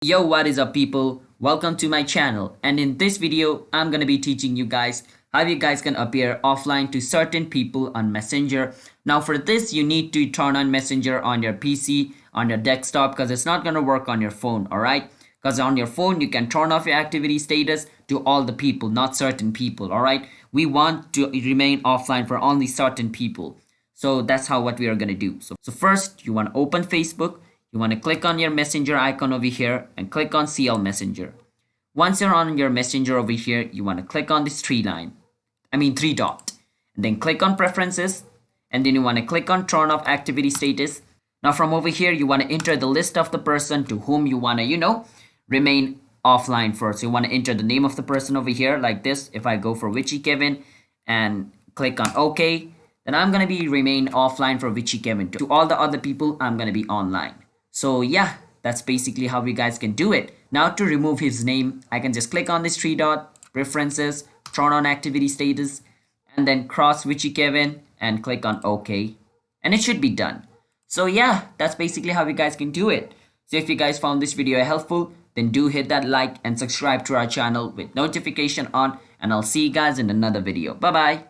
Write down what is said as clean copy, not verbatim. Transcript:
Yo, what is up people? Welcome to my channel, and in this video I'm gonna be teaching you guys how you guys can appear offline to certain people on Messenger. Now for this you need to turn on Messenger on your PC, on your desktop, because it's not gonna work on your phone, alright? Because on your phone you can turn off your activity status to all the people, not certain people, alright? We want to remain offline for only certain people. So that's how what we are gonna do. So first you want to open Facebook. You want to click on your messenger icon over here and click on CL Messenger. Once you're on your messenger over here, you want to click on this three dot, and then click on preferences, and then you want to click on turn off activity status. Now from over here, you want to enter the list of the person to whom you want to, remain offline for. So you want to enter the name of the person over here like this. If I go for Witchy Kevin and click on OK, then I'm going to be remain offline for Witchy Kevin. To all the other people, I'm going to be online. So yeah, that's basically how you guys can do it. Now to remove his name, I can just click on this three dot, preferences, turn on activity status, and then cross Witchy Kevin and click on OK. And it should be done. So yeah, that's basically how you guys can do it. So if you guys found this video helpful, then do hit that like and subscribe to our channel with notification on, and I'll see you guys in another video. Bye bye.